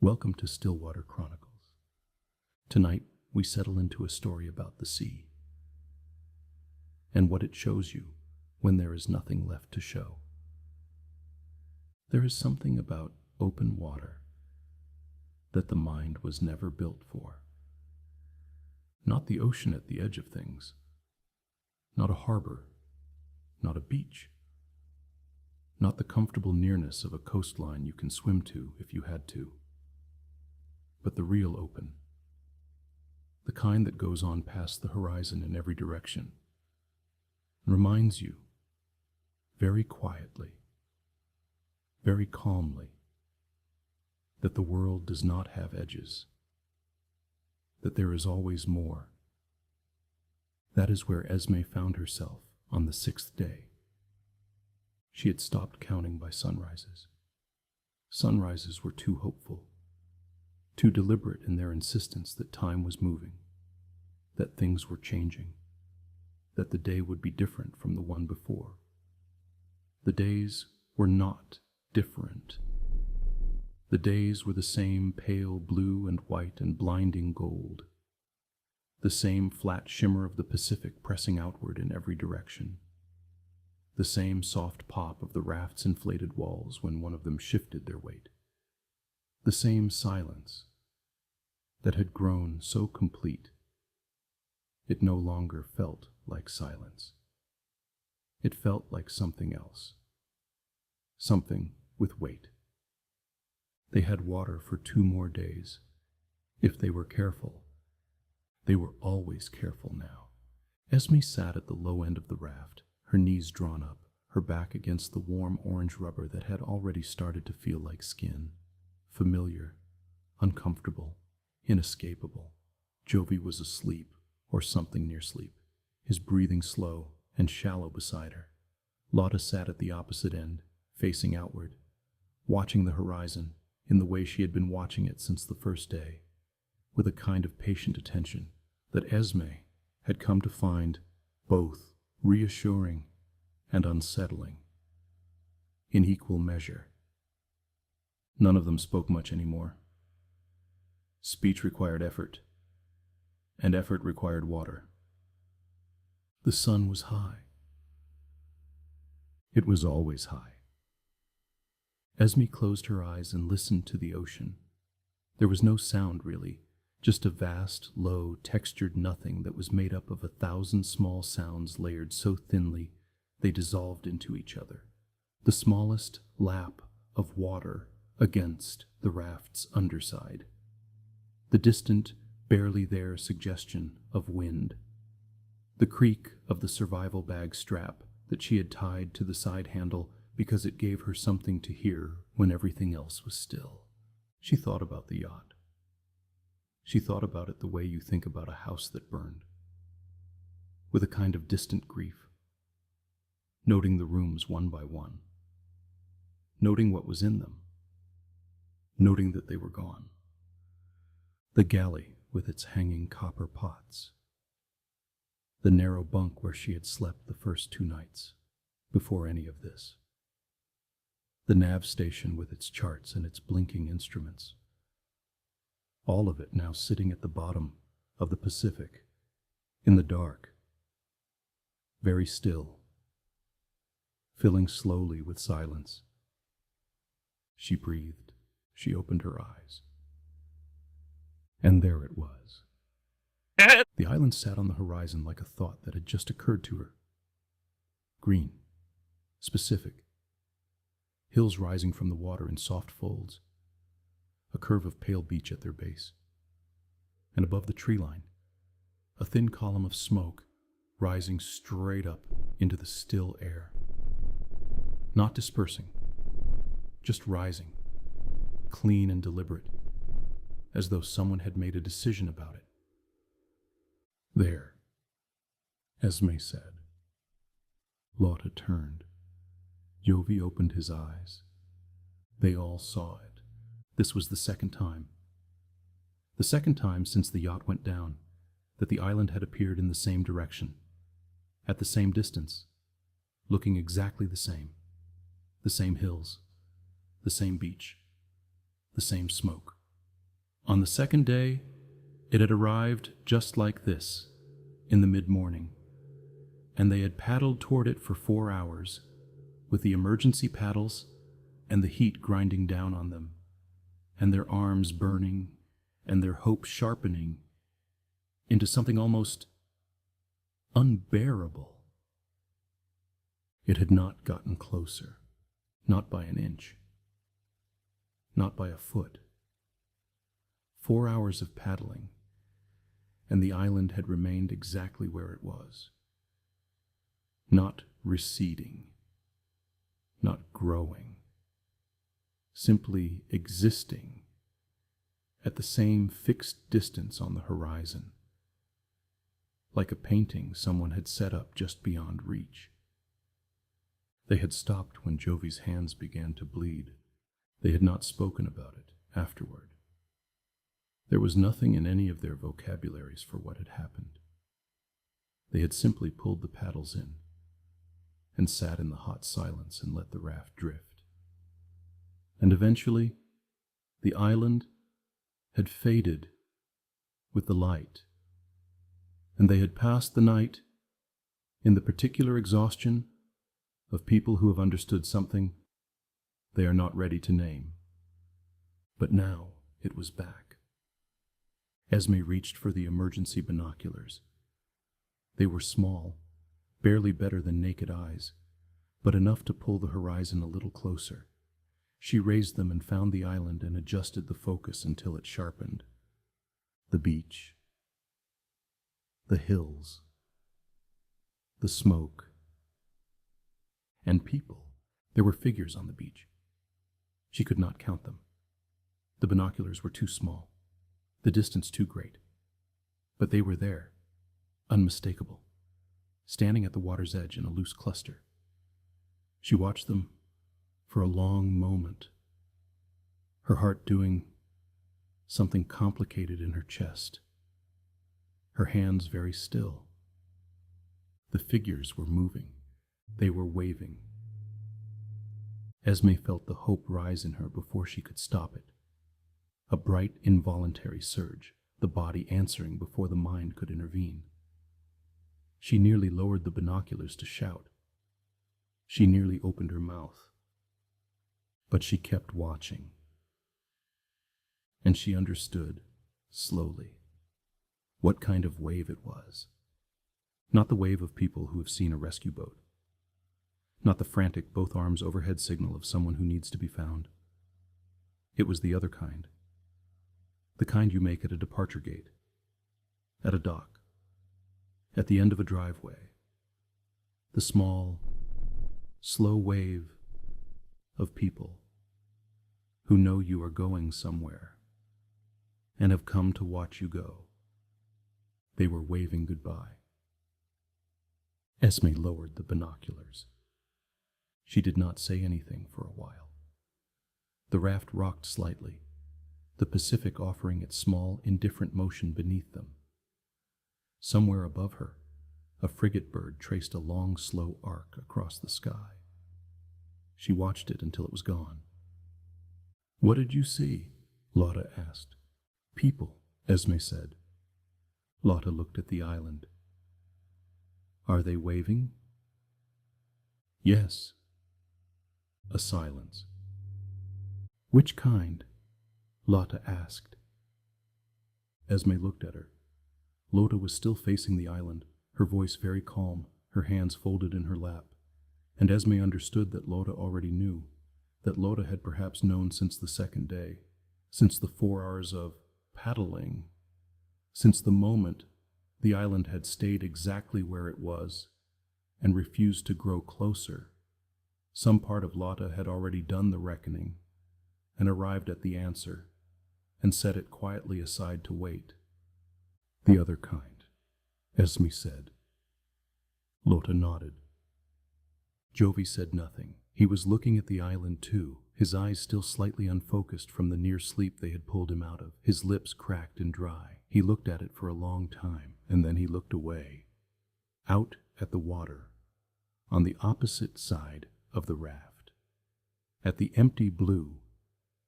Welcome to Stillwater Chronicles. Tonight, we settle into a story about the sea and what it shows you when there is nothing left to show. There is something about open water that the mind was never built for. Not the ocean at the edge of things, not a harbor, not a beach, not the comfortable nearness of a coastline you can swim to if you had to. But the real open, the kind that goes on past the horizon in every direction, reminds you, very quietly, very calmly, that the world does not have edges, that there is always more. That is where Esme found herself on the 6th day. She had stopped counting by sunrises. Sunrises were too hopeful, too deliberate in their insistence that time was moving, that things were changing, that the day would be different from the one before. The days were not different. The days were the same pale blue and white and blinding gold, the same flat shimmer of the Pacific pressing outward in every direction, the same soft pop of the raft's inflated walls when one of them shifted their weight, the same silence that had grown so complete it no longer felt like silence. It felt like something else, something with weight. They had water for 2 more days. If they were careful, they were always careful now. Esme sat at the low end of the raft, her knees drawn up, her back against the warm orange rubber that had already started to feel like skin. Familiar, uncomfortable, inescapable. Jovi was asleep, or something near sleep, his breathing slow and shallow beside her. Lotta sat at the opposite end, facing outward, watching the horizon in the way she had been watching it since the first day, with a kind of patient attention that Esme had come to find both reassuring and unsettling, in equal measure. None of them spoke much anymore. Speech required effort, and effort required water. The sun was high. It was always high. Esme closed her eyes and listened to the ocean. There was no sound, really, just a vast, low, textured nothing that was made up of 1,000 small sounds layered so thinly they dissolved into each other. The smallest lap of water against the raft's underside. The distant, barely there suggestion of wind. The creak of the survival bag strap that she had tied to the side handle because it gave her something to hear when everything else was still. She thought about the yacht. She thought about it the way you think about a house that burned, with a kind of distant grief, noting the rooms one by one, noting what was in them, noting that they were gone. The galley with its hanging copper pots, the narrow bunk where she had slept the first 2 nights, before any of this, the nav station with its charts and its blinking instruments, all of it now sitting at the bottom of the Pacific, in the dark, very still, filling slowly with silence. She breathed, she opened her eyes, and there it was. The island sat on the horizon like a thought that had just occurred to her. Green, specific, hills rising from the water in soft folds, a curve of pale beach at their base, and above the tree line, a thin column of smoke rising straight up into the still air. Not dispersing, just rising, clean and deliberate, as though someone had made a decision about it. There, Esme said. Lotta turned. Jovi opened his eyes. They all saw it. This was the second time. The second time since the yacht went down that the island had appeared in the same direction, at the same distance, looking exactly the same hills, the same beach, the same smoke. On the second day, it had arrived just like this, in the mid-morning, and they had paddled toward it for 4 hours, with the emergency paddles and the heat grinding down on them, and their arms burning and their hope sharpening into something almost unbearable. It had not gotten closer, not by an inch, not by a foot. 4 hours of paddling, and the island had remained exactly where it was. Not receding, not growing, simply existing at the same fixed distance on the horizon, like a painting someone had set up just beyond reach. They had stopped when Jovi's hands began to bleed. They had not spoken about it afterward. There was nothing in any of their vocabularies for what had happened. They had simply pulled the paddles in and sat in the hot silence and let the raft drift. And eventually, the island had faded with the light, and they had passed the night in the particular exhaustion of people who have understood something they are not ready to name. But now it was back. Esme reached for the emergency binoculars. They were small, barely better than naked eyes, but enough to pull the horizon a little closer. She raised them and found the island and adjusted the focus until it sharpened. The beach, the hills, the smoke, and people. There were figures on the beach. She could not count them. The binoculars were too small, the distance too great. But they were there, unmistakable, standing at the water's edge in a loose cluster. She watched them for a long moment, her heart doing something complicated in her chest, her hands very still. The figures were moving. They were waving. Esme felt the hope rise in her before she could stop it. A bright, involuntary surge, the body answering before the mind could intervene. She nearly lowered the binoculars to shout. She nearly opened her mouth. But she kept watching. And she understood, slowly, what kind of wave it was. Not the wave of people who have seen a rescue boat. Not the frantic both arms overhead signal of someone who needs to be found. It was the other kind. The kind you make at a departure gate, at a dock, at the end of a driveway. The small, slow wave of people who know you are going somewhere and have come to watch you go. They were waving goodbye. Esme lowered the binoculars. She did not say anything for a while. The raft rocked slightly, the Pacific offering its small, indifferent motion beneath them. Somewhere above her, a frigate bird traced a long, slow arc across the sky. She watched it until it was gone. "What did you see?" Lotta asked. "People," Esme said. Lotta looked at the island. "Are they waving?" "Yes." A silence. "Which kind?" Lotta asked. Esme looked at her. Lotta was still facing the island, her voice very calm, her hands folded in her lap. And Esme understood that Lotta already knew, that Lotta had perhaps known since the second day, since the 4 hours of paddling, since the moment the island had stayed exactly where it was and refused to grow closer. Some part of Lotta had already done the reckoning and arrived at the answer and set it quietly aside to wait. "The other kind," Esme said. Lotta nodded. Jovi said nothing. He was looking at the island too, his eyes still slightly unfocused from the near sleep they had pulled him out of, his lips cracked and dry. He looked at it for a long time, and then he looked away, out at the water, on the opposite side of the raft, at the empty blue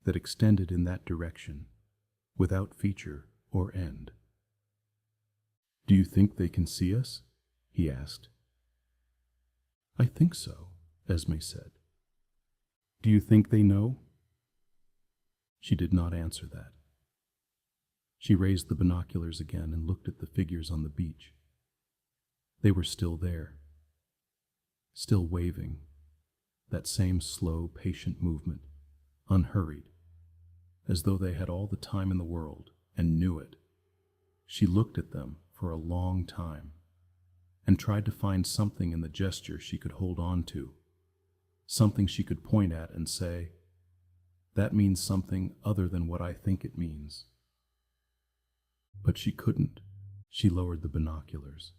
that extended in that direction, without feature or end. "Do you think they can see us?" he asked. "I think so," Esme said. "Do you think they know?" She did not answer that. She raised the binoculars again and looked at the figures on the beach. They were still there, still waving, that same slow, patient movement, unhurried, as though they had all the time in the world and knew it. She looked at them for a long time and tried to find something in the gesture she could hold on to, something she could point at and say, "That means something other than what I think it means." But she couldn't. She lowered the binoculars.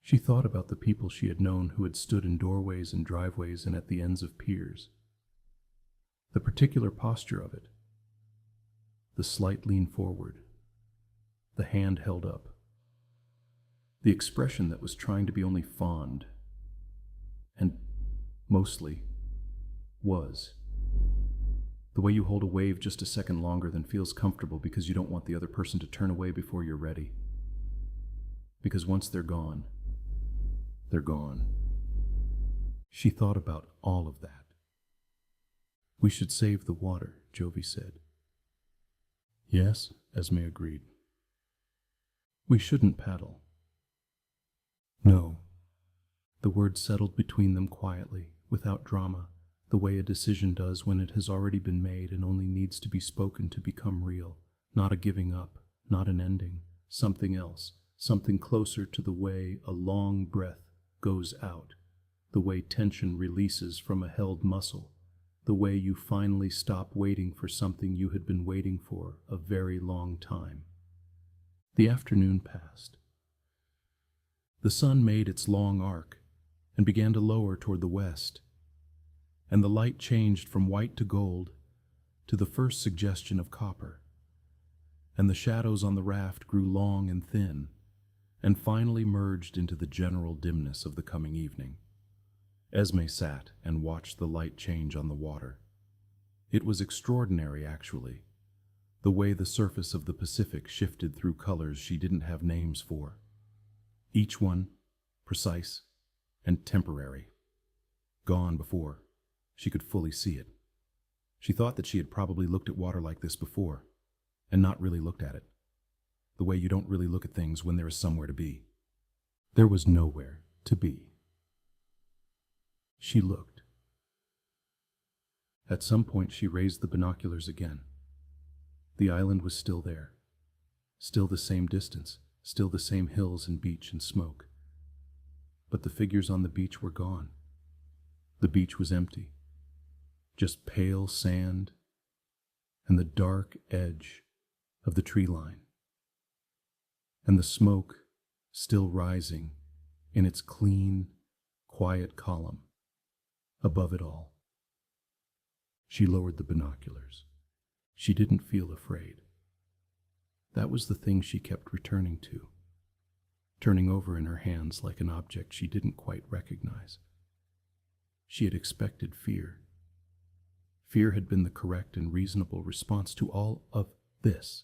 She thought about the people she had known who had stood in doorways and driveways and at the ends of piers. The particular posture of it, the slight lean forward, the hand held up, the expression that was trying to be only fond, and mostly was. The way you hold a wave just a second longer than feels comfortable because you don't want the other person to turn away before you're ready. Because once they're gone, they're gone. She thought about all of that. "We should save the water," Jovi said. "Yes," Esme agreed. "We shouldn't paddle." "No." The words settled between them quietly, without drama, the way a decision does when it has already been made and only needs to be spoken to become real. Not a giving up, not an ending, something else, something closer to the way a long breath goes out, the way tension releases from a held muscle, the way you finally stop waiting for something you had been waiting for a very long time. The afternoon passed. The sun made its long arc and began to lower toward the west, and the light changed from white to gold to the first suggestion of copper, and the shadows on the raft grew long and thin, and finally merged into the general dimness of the coming evening. Esme sat and watched the light change on the water. It was extraordinary, actually, the way the surface of the Pacific shifted through colors she didn't have names for, each one precise and temporary, gone before she could fully see it. She thought that she had probably looked at water like this before, and not really looked at it, the way you don't really look at things when there is somewhere to be. There was nowhere to be. She looked. At some point she raised the binoculars again. The island was still there, still the same distance, still the same hills and beach and smoke. But the figures on the beach were gone. The beach was empty, just pale sand and the dark edge of the tree line, and the smoke still rising in its clean, quiet column above it all. She lowered the binoculars. She didn't feel afraid. That was the thing she kept returning to, turning over in her hands like an object she didn't quite recognize. She had expected fear. Fear had been the correct and reasonable response to all of this.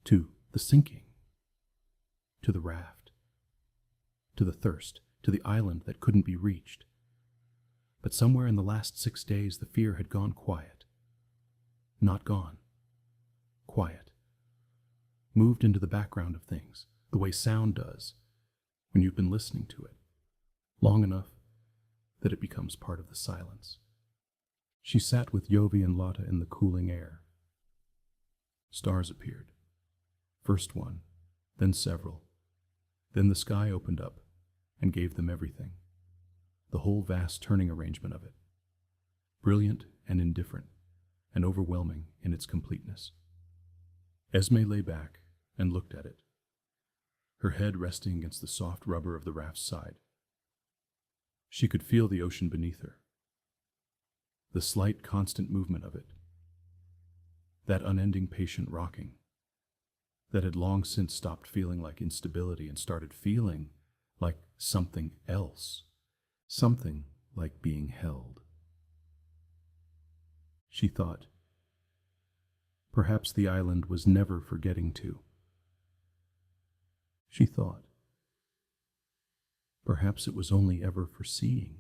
To the sinking, to the raft, to the thirst, to the island that couldn't be reached. But somewhere in the last 6 days, the fear had gone quiet. Not gone. Quiet. Moved into the background of things, the way sound does when you've been listening to it, long enough that it becomes part of the silence. She sat with Yovi and Lotta in the cooling air. Stars appeared. First one, then several. Then the sky opened up and gave them everything. The whole vast turning arrangement of it. Brilliant and indifferent, and overwhelming in its completeness. Esme lay back and looked at it, her head resting against the soft rubber of the raft's side. She could feel the ocean beneath her, the slight constant movement of it, that unending patient rocking, that had long since stopped feeling like instability and started feeling like something else, something like being held. She thought, Perhaps the island was never for getting to. She thought. Perhaps it was only ever for seeing.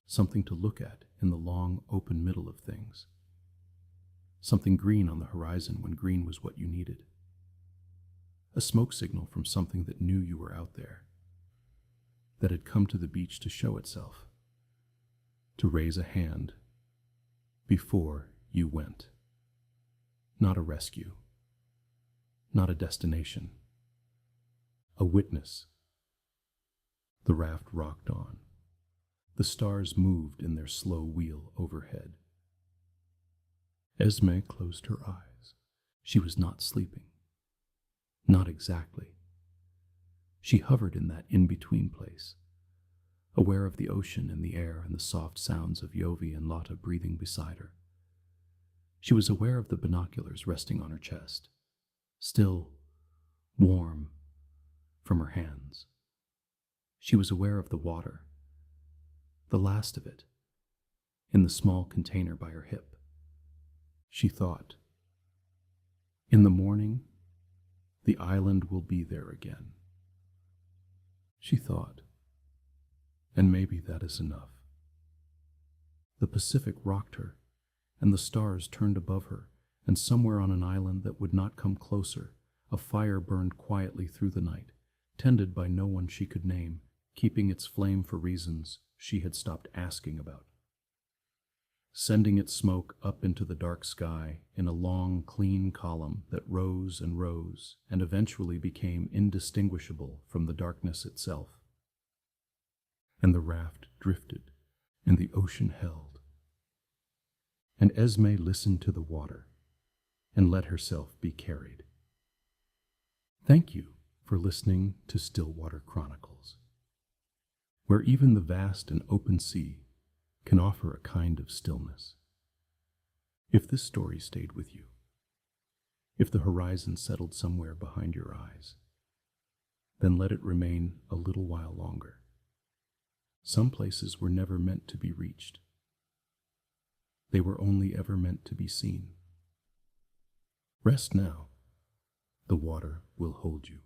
Something to look at in the long, open middle of things. Something green on the horizon when green was what you needed. A smoke signal from something that knew you were out there, that had come to the beach to show itself, to raise a hand before you went. Not a rescue, not a destination, a witness. The raft rocked on. The stars moved in their slow wheel overhead. Esme closed her eyes. She was not sleeping. Not exactly. She hovered in that in-between place, aware of the ocean and the air and the soft sounds of Yovi and Lotta breathing beside her. She was aware of the binoculars resting on her chest, still warm from her hands. She was aware of the water, the last of it, in the small container by her hip. She thought, in the morning, the island will be there again. She thought, and maybe that is enough. The Pacific rocked her, and the stars turned above her, and somewhere on an island that would not come closer, a fire burned quietly through the night, tended by no one she could name, keeping its flame for reasons she had stopped asking about. Sending its smoke up into the dark sky in a long, clean column that rose and eventually became indistinguishable from the darkness itself. And the raft drifted, and the ocean held. And Esme listened to the water and let herself be carried. Thank you for listening to Stillwater Chronicles, where even the vast and open sea can offer a kind of stillness. If this story stayed with you, if the horizon settled somewhere behind your eyes, then let it remain a little while longer. Some places were never meant to be reached. They were only ever meant to be seen. Rest now. The water will hold you.